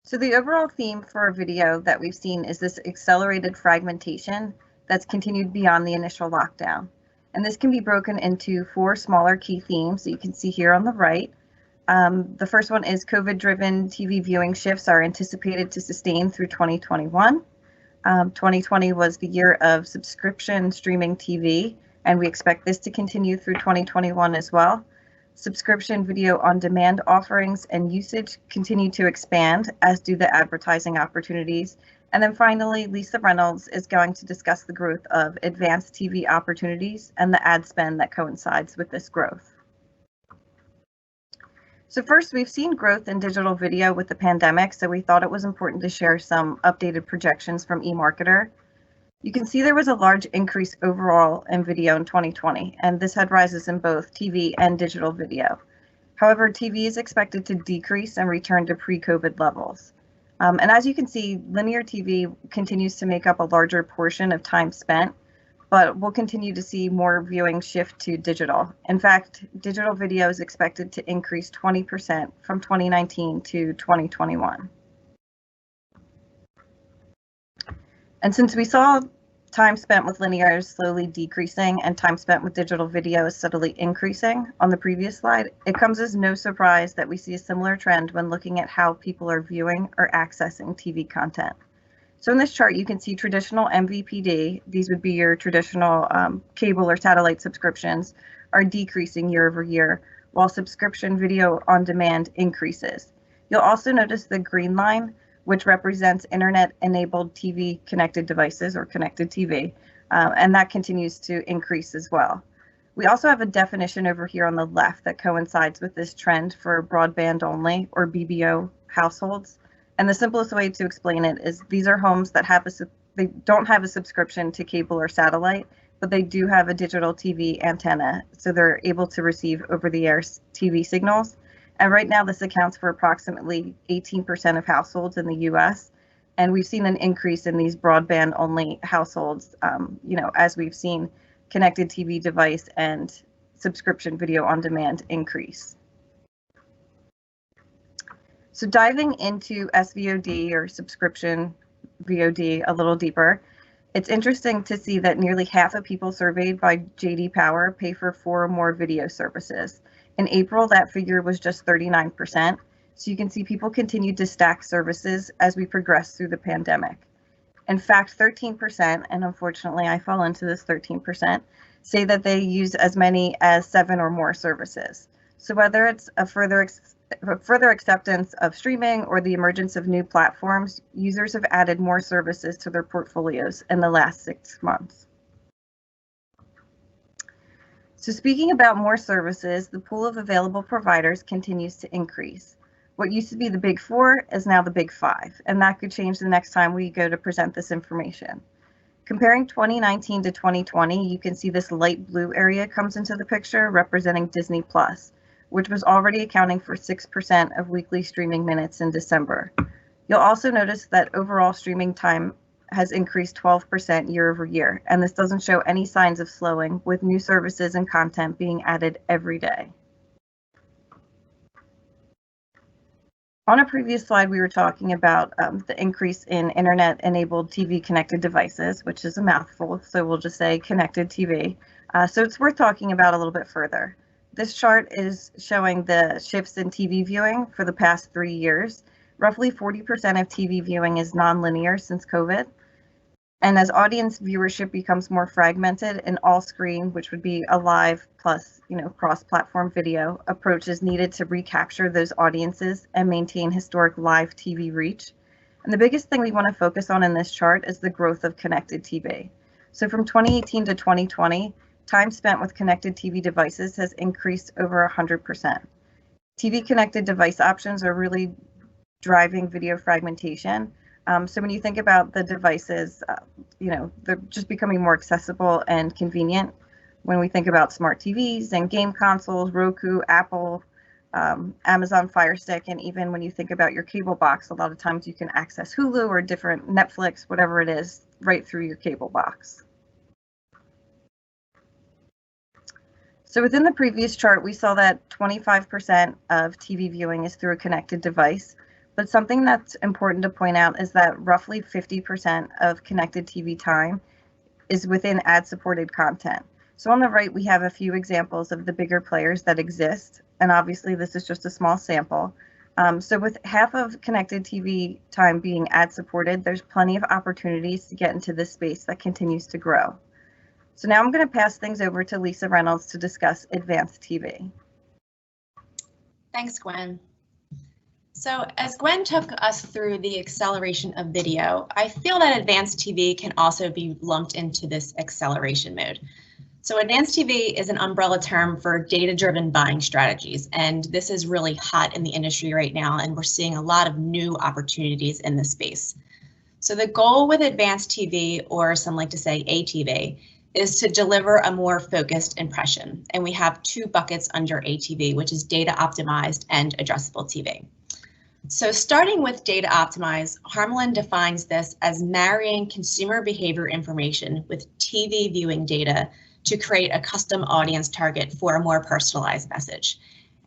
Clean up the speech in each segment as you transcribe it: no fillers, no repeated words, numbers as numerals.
So the overall theme for our video that we've seen is this accelerated fragmentation that's continued beyond the initial lockdown. And this can be broken into 4 smaller key themes that you can see here on the right. The first one is COVID-driven TV viewing shifts are anticipated to sustain through 2021. 2020 was the year of subscription streaming TV, and we expect this to continue through 2021 as well. Subscription video on demand offerings and usage continue to expand, as do the advertising opportunities. And then finally, Lisa Reynolds is going to discuss the growth of advanced TV opportunities and the ad spend that coincides with this growth. So first, we've seen growth in digital video with the pandemic, so we thought it was important to share some updated projections from eMarketer. You can see there was a large increase overall in video in 2020, and this had rises in both TV and digital video. However, TV is expected to decrease and return to pre-COVID levels. And as you can see, linear TV continues to make up a larger portion of time spent, but we'll continue to see more viewing shift to digital. In fact, digital video is expected to increase 20% from 2019 to 2021. And since we saw time spent with linear is slowly decreasing and time spent with digital video is steadily increasing on the previous slide, it comes as no surprise that we see a similar trend when looking at how people are viewing or accessing TV content. So in this chart, you can see traditional MVPD, these would be your traditional cable or satellite subscriptions, are decreasing year over year, while subscription video on demand increases. You'll also notice the green line, which represents internet-enabled TV connected devices or connected TV, and that continues to increase as well. We also have a definition over here on the left that coincides with this trend for broadband only or BBO households. And the simplest way to explain it is these are homes that they don't have a subscription to cable or satellite, but they do have a digital TV antenna, so they're able to receive over-the-air TV signals. And right now, this accounts for approximately 18% of households in the U.S. And we've seen an increase in these broadband-only households, as we've seen connected TV device and subscription video on demand increase. So diving into SVOD or subscription VOD a little deeper, it's interesting to see that nearly half of people surveyed by J.D. Power pay for 4 or more video services. In April, that figure was just 39%. So you can see people continued to stack services as we progress through the pandemic. In fact, 13%, and unfortunately I fall into this 13%, say that they use as many as 7 or more services. So whether it's a further acceptance of streaming or the emergence of new platforms, users have added more services to their portfolios in the last 6 months. So speaking about more services, the pool of available providers continues to increase. What used to be the big 4 is now the big 5, and that could change the next time we go to present this information. Comparing 2019 to 2020, you can see this light blue area comes into the picture representing Disney+, which was already accounting for 6% of weekly streaming minutes in December. You'll also notice that overall streaming time has increased 12% year over year, and this doesn't show any signs of slowing, with new services and content being added every day. On a previous slide, we were talking about the increase in internet-enabled TV connected devices, which is a mouthful, so we'll just say connected TV. So it's worth talking about a little bit further. This chart is showing the shifts in TV viewing for the past 3 years. Roughly 40% of TV viewing is nonlinear since COVID. And as audience viewership becomes more fragmented, an all-screen, which would be a live plus, cross-platform video approach is needed to recapture those audiences and maintain historic live TV reach. And the biggest thing we want to focus on in this chart is the growth of connected TV. So from 2018 to 2020, time spent with connected TV devices has increased over 100%. TV connected device options are really driving video fragmentation. So when you think about the devices, they're just becoming more accessible and convenient. When we think about smart TVs and game consoles, Roku, Apple, Amazon Fire Stick, and even when you think about your cable box, a lot of times you can access Hulu or different Netflix, whatever it is, right through your cable box. So within the previous chart, we saw that 25% of TV viewing is through a connected device, But something that's important to point out is that roughly 50% of connected TV time is within ad-supported content. So on the right, we have a few examples of the bigger players that exist, and obviously this is just a small sample. So with half of connected TV time being ad-supported, there's plenty of opportunities to get into this space that continues to grow. So now I'm going to pass things over to Lisa Reynolds to discuss advanced TV. Thanks, Gwen. So as Gwen took us through the acceleration of video, I feel that advanced TV can also be lumped into this acceleration mode. So advanced TV is an umbrella term for data-driven buying strategies, and this is really hot in the industry right now, and we're seeing a lot of new opportunities in this space. So the goal with advanced TV, or some like to say ATV, is to deliver a more focused impression, and we have two buckets under ATV, which is data optimized and addressable TV. So starting with data optimized, Harmelin defines this as marrying consumer behavior information with TV viewing data to create a custom audience target for a more personalized message.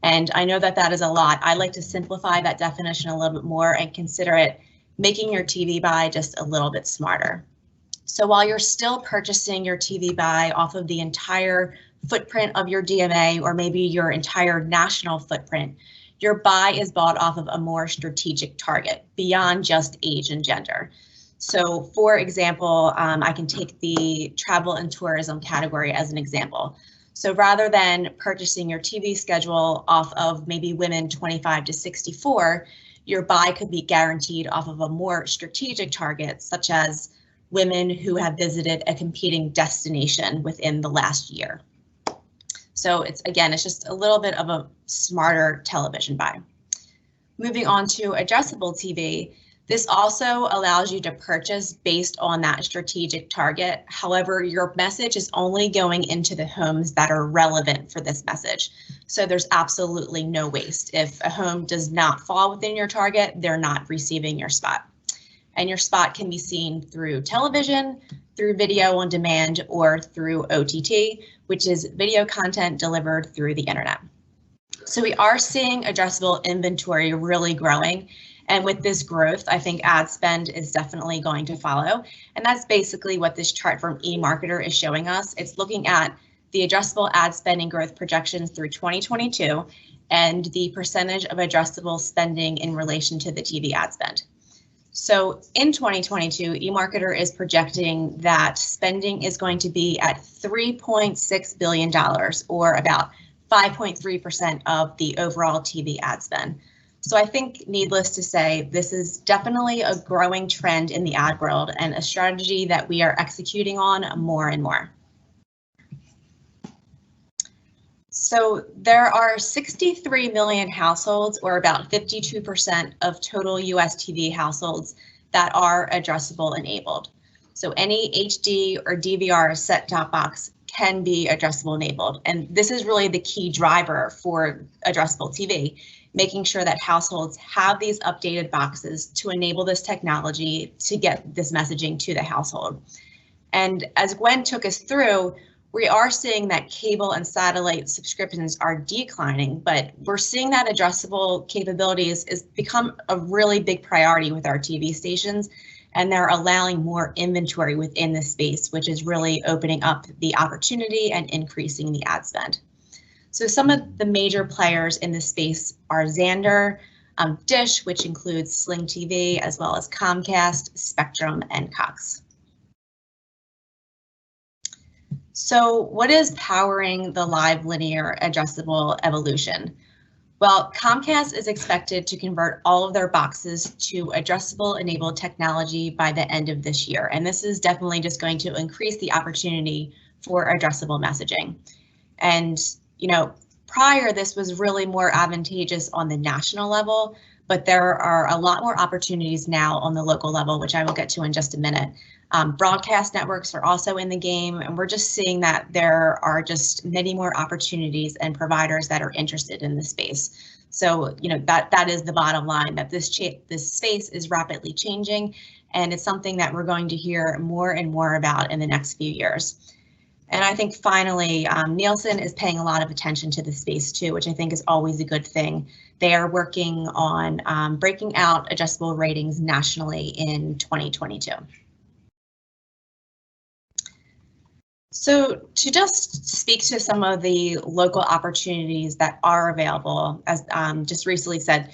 And I know that that is a lot. I like to simplify that definition a little bit more and consider it making your TV buy just a little bit smarter. So while you're still purchasing your TV buy off of the entire footprint of your DMA, or maybe your entire national footprint, your buy is bought off of a more strategic target beyond just age and gender. So for example, I can take the travel and tourism category as an example. So rather than purchasing your TV schedule off of maybe women 25 to 64, your buy could be guaranteed off of a more strategic target, such as women who have visited a competing destination within the last year. So it's just a little bit of a smarter television buy. Moving on to addressable TV, this also allows you to purchase based on that strategic target. However, your message is only going into the homes that are relevant for this message. So there's absolutely no waste. If a home does not fall within your target, they're not receiving your spot. And your spot can be seen through television, through video on demand, or through OTT, which is video content delivered through the internet. So we are seeing addressable inventory really growing. And with this growth, I think ad spend is definitely going to follow. And that's basically what this chart from eMarketer is showing us. It's looking at the addressable ad spending growth projections through 2022 and the percentage of addressable spending in relation to the TV ad spend. So in 2022, eMarketer is projecting that spending is going to be at $3.6 billion, or about 5.3% of the overall TV ad spend. So I think, needless to say, this is definitely a growing trend in the ad world and a strategy that we are executing on more and more. So there are 63 million households, or about 52% of total US TV households, that are addressable enabled. So any HD or DVR set-top box can be addressable enabled. And this is really the key driver for addressable TV, making sure that households have these updated boxes to enable this technology to get this messaging to the household. And as Gwen took us through, we are seeing that cable and satellite subscriptions are declining, but we're seeing that addressable capabilities is become a really big priority with our TV stations, and they're allowing more inventory within the space, which is really opening up the opportunity and increasing the ad spend. So some of the major players in this space are Xandr, Dish, which includes Sling TV, as well as Comcast, Spectrum, and Cox. So what is powering the live linear addressable evolution? Well, Comcast is expected to convert all of their boxes to addressable enabled technology by the end of this year. And this is definitely just going to increase the opportunity for addressable messaging. And, you know, prior, this was really more advantageous on the national level, but there are a lot more opportunities now on the local level, which I will get to in just a minute. Broadcast networks are also in the game, and we're just seeing that there are just many more opportunities and providers that are interested in this space. So, you know, that is the bottom line, that this space is rapidly changing, and it's something that we're going to hear more and more about in the next few years. And I think finally, Nielsen is paying a lot of attention to the space too, which I think is always a good thing. They are working on breaking out adjustable ratings nationally in 2022. So to just speak to some of the local opportunities that are available, as just recently said,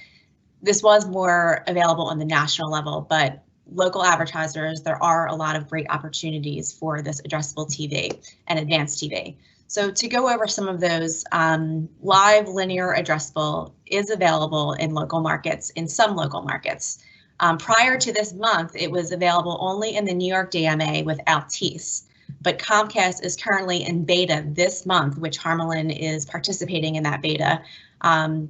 this was more available on the national level, but local advertisers, there are a lot of great opportunities for this addressable TV and advanced TV. So to go over some of those, live linear addressable is available in local markets, in some local markets. Prior to this month, it was available only in the New York DMA with Altice. But Comcast is currently in beta this month, which Harmelin is participating in that beta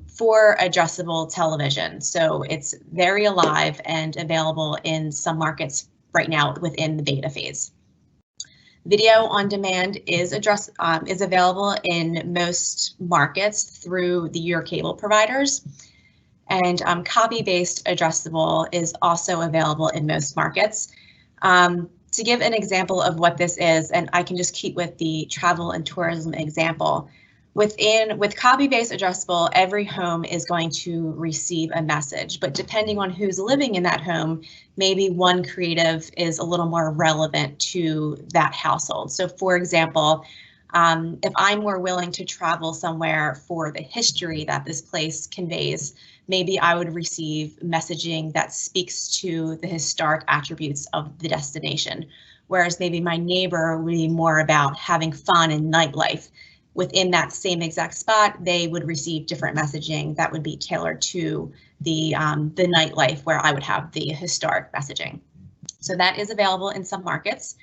for addressable television. So it's very alive and available in some markets right now within the beta phase. Video on demand is available in most markets through your cable providers. And copy-based addressable is also available in most markets. To give an example of what this is, and I can just keep with the travel and tourism example, with copy-based addressable, every home is going to receive a message, but depending on who's living in that home, maybe one creative is a little more relevant to that household. So for example, if I'm more willing to travel somewhere for the history that this place conveys, maybe I would receive messaging that speaks to the historic attributes of the destination, whereas maybe my neighbor would be more about having fun and nightlife. Within that same exact spot, they would receive different messaging that would be tailored to the nightlife, where I would have the historic messaging. So that is available in some markets.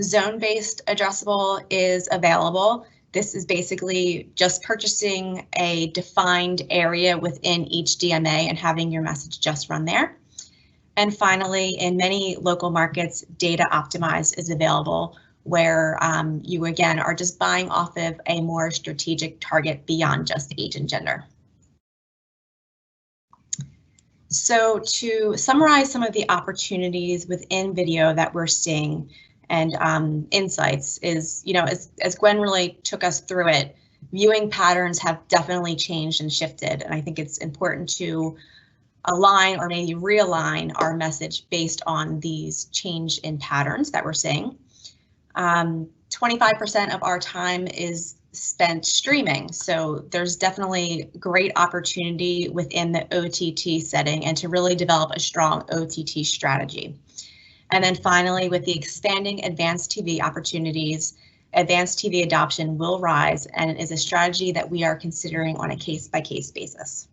Zone-based addressable is available. This is basically just purchasing a defined area within each DMA and having your message just run there. And finally, in many local markets, data optimized is available, where you again are just buying off of a more strategic target beyond just age and gender. So to summarize some of the opportunities within video that we're seeing and insights is, as Gwen really took us through it, viewing patterns have definitely changed and shifted. And I think it's important to align or maybe realign our message based on these change in patterns that we're seeing. 25% of our time is spent streaming. So there's definitely great opportunity within the OTT setting and to really develop a strong OTT strategy. And then finally, with the expanding advanced TV opportunities, advanced TV adoption will rise and is a strategy that we are considering on a case-by-case basis.